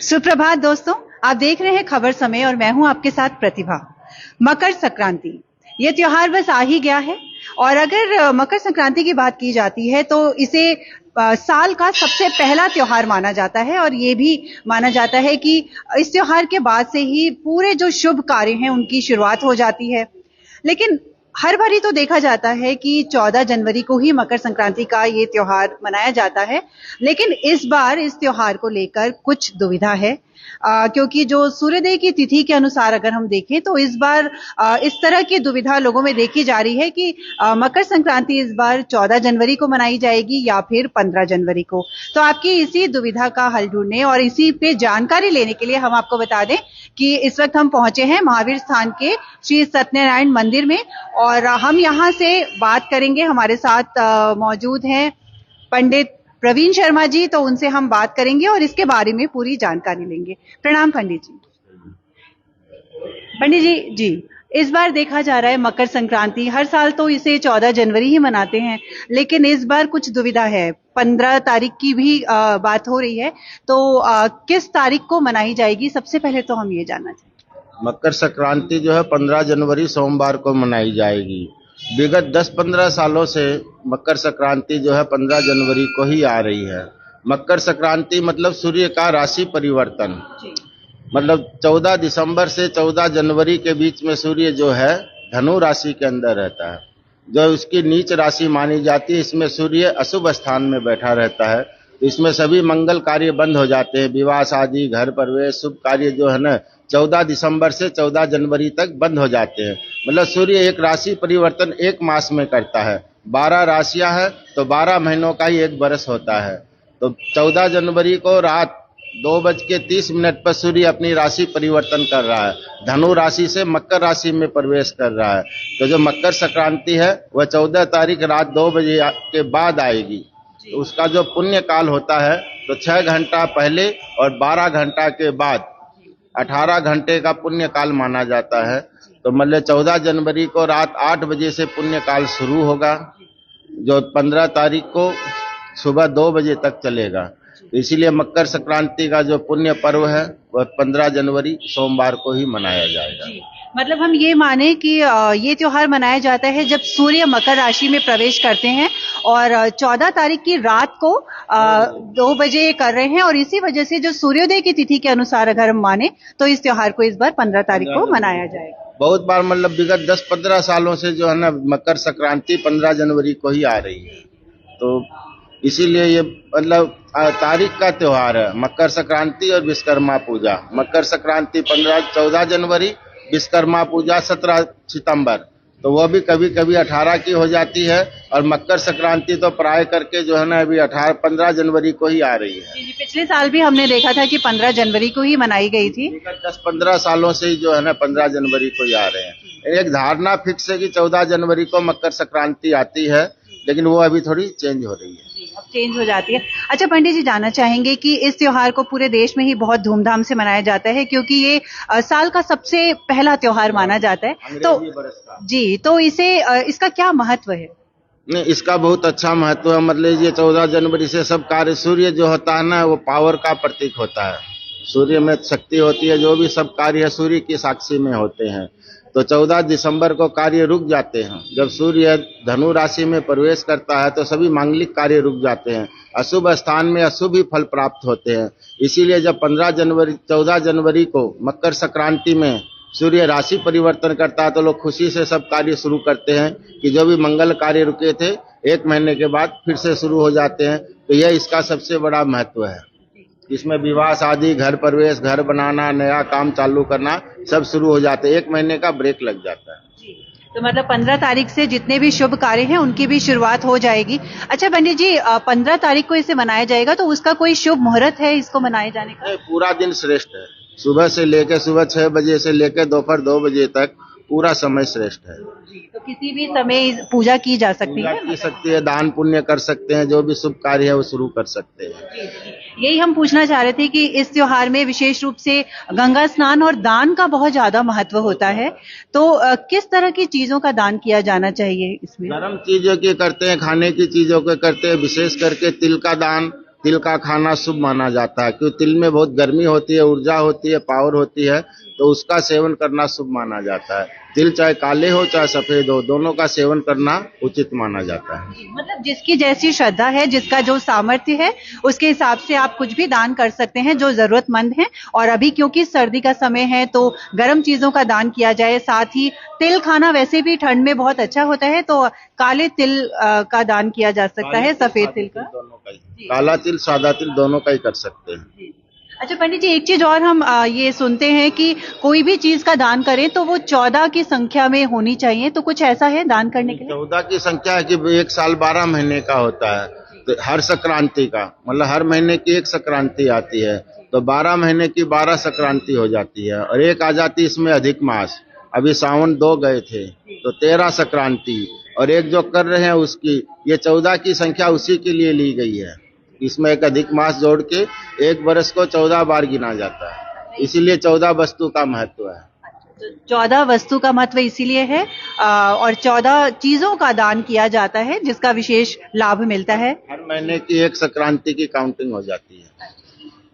सुप्रभात दोस्तों, आप देख रहे हैं खबर समय और मैं हूं आपके साथ प्रतिभा। मकर संक्रांति ये त्योहार बस आ ही गया है और अगर मकर संक्रांति की बात की जाती है तो इसे साल का सबसे पहला त्योहार माना जाता है और ये भी माना जाता है कि इस त्योहार के बाद से ही पूरे जो शुभ कार्य हैं उनकी शुरुआत हो जाती है। लेकिन हर बारी तो देखा जाता है कि 14 जनवरी को ही मकर संक्रांति का ये त्योहार मनाया जाता है, लेकिन इस बार इस त्योहार को लेकर कुछ दुविधा है क्योंकि जो सूर्योदय की तिथि के अनुसार अगर हम देखें तो इस बार इस तरह की दुविधा लोगों में देखी जा रही है कि मकर संक्रांति इस बार 14 जनवरी को मनाई जाएगी या फिर 15 जनवरी को। तो आपकी इसी दुविधा का हल ढूंढने और इसी पे जानकारी लेने के लिए हम आपको बता दें कि इस वक्त हम पहुंचे हैं महावीर स्थान के श्री सत्यनारायण मंदिर में और हम यहाँ से बात करेंगे। हमारे साथ मौजूद हैं पंडित प्रवीण शर्मा जी, तो उनसे हम बात करेंगे और इसके बारे में पूरी जानकारी लेंगे। प्रणाम पंडित जी। पंडित जी इस बार देखा जा रहा है मकर संक्रांति, हर साल तो इसे 14 जनवरी ही मनाते हैं, लेकिन इस बार कुछ दुविधा है। 15 तारीख की भी बात हो रही है, तो किस तारीख को मनाई जाएगी? सबसे पहले तो हम ये जानना चाहेंगे। मकर संक्रांति जो है 15 जनवरी सोमवार को मनाई जाएगी। विगत 10-15 सालों से मकर संक्रांति जो है 15 जनवरी को ही आ रही है। मकर संक्रांति मतलब सूर्य का राशि परिवर्तन, मतलब 14 दिसंबर से 14 जनवरी के बीच में सूर्य जो है धनु राशि के अंदर रहता है, जो उसकी नीच राशि मानी जाती है। इसमें सूर्य अशुभ स्थान में बैठा रहता है, इसमें सभी मंगल कार्य बंद हो जाते हैं। विवाह शादी, घर प्रवेश, शुभ कार्य जो है ना 14 दिसंबर से 14 जनवरी तक बंद हो जाते हैं। मतलब सूर्य एक राशि परिवर्तन एक मास में करता है। 12 राशियां हैं तो 12 महीनों का ही एक बरस होता है। तो 14 जनवरी को रात 2:30 पर सूर्य अपनी राशि परिवर्तन कर रहा है, धनु राशि से मकर राशि में प्रवेश कर रहा है। तो जो मकर संक्रांति है वह 14 तारीख रात 2 बजे के बाद आएगी। तो उसका जो पुण्य काल होता है तो 6 घंटा पहले और 12 घंटा के बाद 18 घंटे का पुण्य काल माना जाता है। तो मतलब 14 जनवरी को रात 8 बजे से पुण्य काल शुरू होगा, जो 15 तारीख को सुबह 2 बजे तक चलेगा। तो इसीलिए मकर संक्रांति का जो पुण्य पर्व है वह 15 जनवरी सोमवार को ही मनाया जाएगा। मतलब हम ये माने कि ये त्योहार मनाया जाता है जब सूर्य मकर राशि में प्रवेश करते हैं और 14 तारीख की रात को 2 बजे कर रहे हैं और इसी वजह से जो सूर्योदय की तिथि के अनुसार अगर हम माने तो इस त्योहार को इस बार 15 तारीख को मनाया जाएगा। बहुत बार मतलब विगत 10-15 सालों से जो है ना मकर संक्रांति 15 जनवरी को ही आ रही है। तो इसीलिए ये मतलब तारीख का त्योहार है मकर संक्रांति और विश्वकर्मा पूजा। मकर संक्रांति 14 जनवरी, विश्वकर्मा पूजा 17 सितंबर। तो वो भी कभी कभी 18 की हो जाती है और मकर संक्रांति तो प्राय करके जो है ना अभी 15 जनवरी को ही आ रही है। पिछले साल भी हमने देखा था कि 15 जनवरी को ही मनाई गई थी। 10-15 सालों से ही जो है ना 15 जनवरी को ही आ रहे हैं। एक धारणा फिक्स है कि 14 जनवरी को मकर संक्रांति आती है, लेकिन वो अभी थोड़ी चेंज हो रही है। अब चेंज हो जाती है। अच्छा पंडित जी, जानना चाहेंगे कि इस त्योहार को पूरे देश में ही बहुत धूमधाम से मनाया जाता है क्योंकि ये साल का सबसे पहला त्योहार माना जाता है। तो जी, तो इसे इसका क्या महत्व है? नहीं, इसका बहुत अच्छा महत्व है। मतलब ये 14 जनवरी से सब कार्य, सूर्य जो होता है ना वो पावर का प्रतीक होता है। सूर्य में शक्ति होती है, जो भी सब कार्य है सूर्य की साक्षी में होते हैं। तो 14 दिसंबर को कार्य रुक जाते हैं। जब सूर्य धनु राशि में प्रवेश करता है तो सभी मांगलिक कार्य रुक जाते हैं। अशुभ स्थान में अशुभ ही फल प्राप्त होते हैं। इसीलिए जब 14 जनवरी को मकर संक्रांति में सूर्य राशि परिवर्तन करता है तो लोग खुशी से सब कार्य शुरू करते हैं कि जो भी मंगल कार्य रुके थे 1 महीने के बाद फिर से शुरू हो जाते हैं। तो यह इसका सबसे बड़ा महत्व है। इसमें विवाह शादी, घर प्रवेश, घर बनाना, नया काम चालू करना सब शुरू हो जाते हैं। 1 महीने का ब्रेक लग जाता है। तो मतलब 15 तारीख से जितने भी शुभ कार्य हैं उनकी भी शुरुआत हो जाएगी। अच्छा पंडित जी, 15 तारीख को इसे मनाया जाएगा तो उसका कोई शुभ मुहूर्त है इसको मनाए जाने का? पूरा दिन श्रेष्ठ है। सुबह से लेकर सुबह 6 बजे से लेकर दोपहर 2 बजे तक पूरा समय श्रेष्ठ है। तो किसी भी समय पूजा की जा सकती है? की सकती है, दान पुण्य कर सकते हैं, जो भी शुभ कार्य है वो शुरू कर सकते हैं। यही हम पूछना चाह रहे थे कि इस त्योहार में विशेष रूप से गंगा स्नान और दान का बहुत ज्यादा महत्व होता है, तो किस तरह की चीजों का दान किया जाना चाहिए इसमें? गर्म चीजों के करते हैं, खाने की चीजों के करते हैं, विशेष करके तिल का दान तिल का खाना शुभ माना जाता है, क्योंकि तिल में बहुत गर्मी होती है, ऊर्जा होती है, पावर होती है, तो उसका सेवन करना शुभ माना जाता है। तिल चाहे काले हो चाहे सफेद हो, दोनों का सेवन करना उचित माना जाता है। मतलब जिसकी जैसी श्रद्धा है, जिसका जो सामर्थ्य है, उसके हिसाब से आप कुछ भी दान कर सकते हैं जो जरूरतमंद हैं। और अभी क्योंकि सर्दी का समय है तो गर्म चीजों का दान किया जाए। साथ ही तिल खाना वैसे भी ठंड में बहुत अच्छा होता है, तो काले तिल का दान किया जा सकता है, सफेद तिल का। दोनों का ही, काला तिल सादा तिल दोनों का ही कर सकते हैं। अच्छा पंडित जी, एक चीज और हम ये सुनते हैं कि कोई भी चीज का दान करें तो वो 14 की संख्या में होनी चाहिए, तो कुछ ऐसा है दान करने के लिए? 14 की संख्या है कि एक साल 12 महीने का होता है, तो हर संक्रांति का मतलब हर महीने की एक संक्रांति आती है, तो 12 महीने की 12 संक्रांति हो जाती है। और एक आ जाती है इसमें अधिक मास, अभी सावन 2 गए थे तो 13 संक्रांति, और एक जो कर रहे हैं उसकी ये 14 की संख्या उसी के लिए ली गई है। इसमें एक अधिक मास जोड़ के एक बरस को 14 बार गिना जाता है, इसीलिए 14 वस्तु का महत्व है। 14 वस्तु का महत्व इसीलिए है और 14 चीजों का दान किया जाता है जिसका विशेष लाभ मिलता है। हर महीने की एक संक्रांति की काउंटिंग हो जाती है,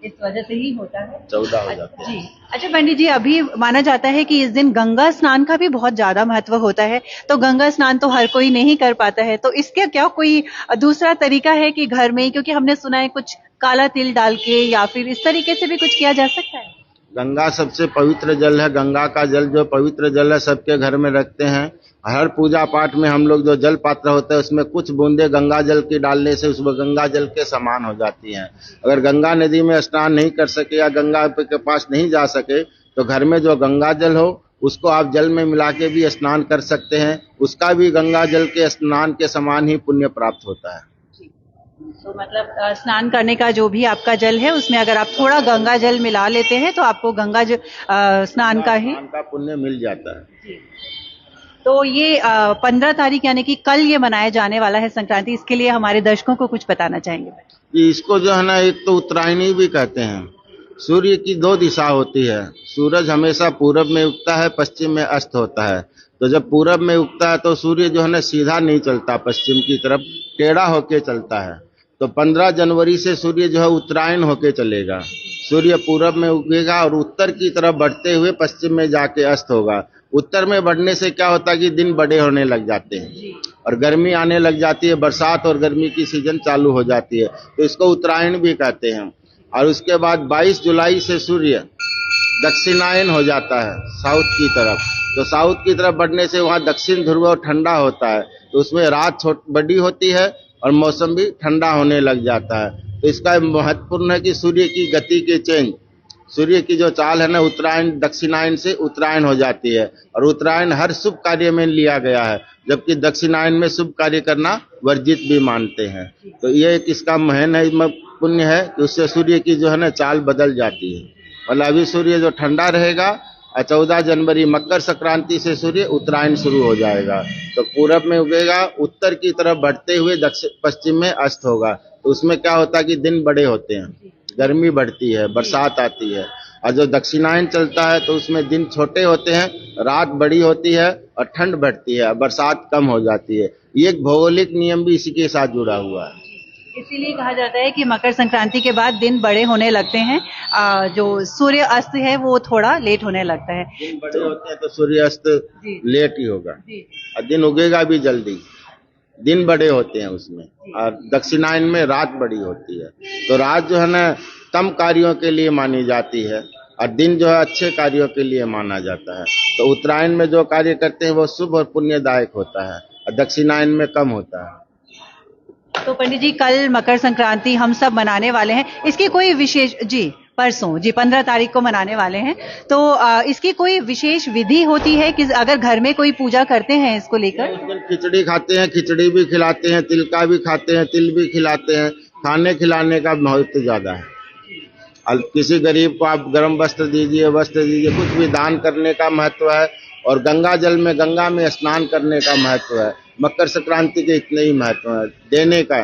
इस वजह से ही होता है 14 हो जाते हैं। जी। अच्छा पंडित जी, अभी माना जाता है कि इस दिन गंगा स्नान का भी बहुत ज्यादा महत्व होता है, तो गंगा स्नान तो हर कोई नहीं कर पाता है, तो इसके क्या कोई दूसरा तरीका है कि घर में, क्योंकि हमने सुना है कुछ काला तिल डाल के या फिर इस तरीके से भी कुछ किया जा सकता है? गंगा सबसे पवित्र जल है, गंगा का जल जो पवित्र जल है सबके घर में रखते हैं। हर पूजा पाठ में हम लोग जो जल पात्र होता है उसमें कुछ बूंदे गंगा जल की डालने से उसमें गंगा जल के समान हो जाती हैं। अगर गंगा नदी में स्नान नहीं कर सके या गंगा के पास नहीं जा सके तो घर में जो गंगा जल हो उसको आप जल में मिला के भी स्नान कर सकते हैं, उसका भी गंगा जल के स्नान के समान ही पुण्य प्राप्त होता है। तो मतलब स्नान करने का जो भी आपका जल है उसमें अगर आप थोड़ा गंगा जल मिला लेते हैं तो आपको गंगा स्नान का पुण्य मिल जाता है। तो ये 15 तारीख यानी कि कल ये मनाया जाने वाला है संक्रांति, इसके लिए हमारे दर्शकों को कुछ बताना चाहेंगे? कि इसको जो है ना, एक तो उत्तरायणी भी कहते हैं। सूर्य की 2 दिशा होती है, सूरज हमेशा पूरब में उगता है, पश्चिम में अस्त होता है। तो जब पूरब में उगता है तो सूर्य जो है ना सीधा नहीं चलता, पश्चिम की तरफ टेढ़ा होके चलता है। तो 15 जनवरी से सूर्य जो है उत्तरायण होके चलेगा, सूर्य पूरब में उगेगा और उत्तर की तरफ बढ़ते हुए पश्चिम में जाके अस्त होगा। उत्तर में बढ़ने से क्या होता है कि दिन बड़े होने लग जाते हैं और गर्मी आने लग जाती है, बरसात और गर्मी की सीजन चालू हो जाती है, तो इसको उत्तरायण भी कहते हैं। और उसके बाद 22 जुलाई से सूर्य दक्षिणायन हो जाता है साउथ की तरफ, तो साउथ की तरफ बढ़ने से वहाँ दक्षिण ध्रुव और ठंडा होता है, तो उसमें रात बड़ी होती है और मौसम भी ठंडा होने लग जाता है। तो इसका महत्वपूर्ण है कि सूर्य की गति के चेंज, सूर्य की जो चाल है ना उत्तरायण दक्षिणायन से उत्तरायण हो जाती है, और उत्तरायण हर शुभ कार्य में लिया गया है, जबकि दक्षिणायन में शुभ कार्य करना वर्जित भी मानते हैं। तो ये एक इसका महन है, पुण्य है कि उससे सूर्य की जो है ना चाल बदल जाती है। मतलब अभी सूर्य जो ठंडा रहेगा और 14 जनवरी मकर संक्रांति से सूर्य उत्तरायण शुरू हो जाएगा, तो पूरब में उगेगा, उत्तर की तरफ बढ़ते हुए दक्षिण पश्चिम में अस्त होगा। तो उसमें क्या होता है कि दिन बड़े होते हैं, गर्मी बढ़ती है, बरसात आती है। और जो दक्षिणायन चलता है तो उसमें दिन छोटे होते हैं, रात बड़ी होती है और ठंड बढ़ती है, बरसात कम हो जाती है। ये एक भौगोलिक नियम भी इसी के साथ जुड़ा हुआ है। इसीलिए कहा जाता है कि मकर संक्रांति के बाद दिन बड़े होने लगते हैं, जो सूर्य अस्त है वो थोड़ा लेट होने लगता है। दिन बड़े होते हैं तो सूर्य अस्त लेट ही होगा और दिन उगेगा भी जल्दी, दिन बड़े होते हैं उसमें। और दक्षिणायन में रात बड़ी होती है, तो रात जो है ना कम कार्यों के लिए मानी जाती है और दिन जो है अच्छे कार्यों के लिए माना जाता है। तो उत्तरायण में जो कार्य करते हैं वो शुभ और पुण्यदायक होता है और दक्षिणायन में कम होता है। तो पंडित जी, कल मकर संक्रांति हम सब मनाने वाले हैं, इसकी कोई विशेष परसों 15 तारीख को मनाने वाले हैं, तो इसकी कोई विशेष विधि होती है कि अगर घर में कोई पूजा करते हैं इसको लेकर? उस दिन खिचड़ी खाते हैं, खिचड़ी भी खिलाते हैं, तिल का भी खाते हैं, तिल भी खिलाते हैं, खाने खिलाने का महत्व ज्यादा है। और किसी गरीब को आप गर्म वस्त्र दीजिए, कुछ भी दान करने का महत्व है। और गंगा जल में, गंगा में स्नान करने का महत्व है। मकर संक्रांति के इतने ही महत्व है, देने का,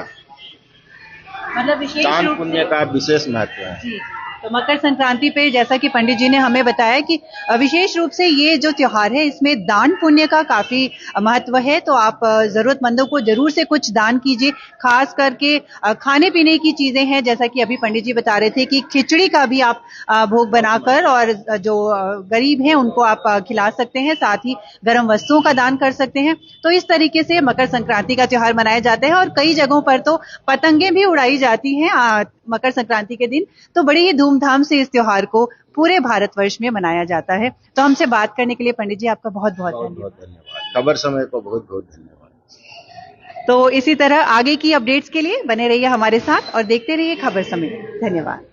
मतलब विशेष दान पुण्य का विशेष महत्व है। तो मकर संक्रांति पे जैसा कि पंडित जी ने हमें बताया कि विशेष रूप से ये जो त्योहार है इसमें दान पुण्य का काफी महत्व है, तो आप जरूरतमंदों को जरूर से कुछ दान कीजिए। खास करके खाने पीने की चीजें हैं, जैसा कि अभी पंडित जी बता रहे थे कि खिचड़ी का भी आप भोग बनाकर और जो गरीब हैं उनको आप खिला सकते हैं, साथ ही गर्म वस्तुओं का दान कर सकते हैं। तो इस तरीके से मकर संक्रांति का त्योहार मनाया जाता है और कई जगहों पर तो पतंगे भी उड़ाई जाती हैं मकर संक्रांति के दिन। तो बड़ी ही धूमधाम से इस त्योहार को पूरे भारतवर्ष में मनाया जाता है। तो हमसे बात करने के लिए पंडित जी आपका बहुत बहुत धन्यवाद। खबर समय को बहुत बहुत धन्यवाद। तो इसी तरह आगे की अपडेट्स के लिए बने रहिए हमारे साथ और देखते रहिए खबर समय। धन्यवाद।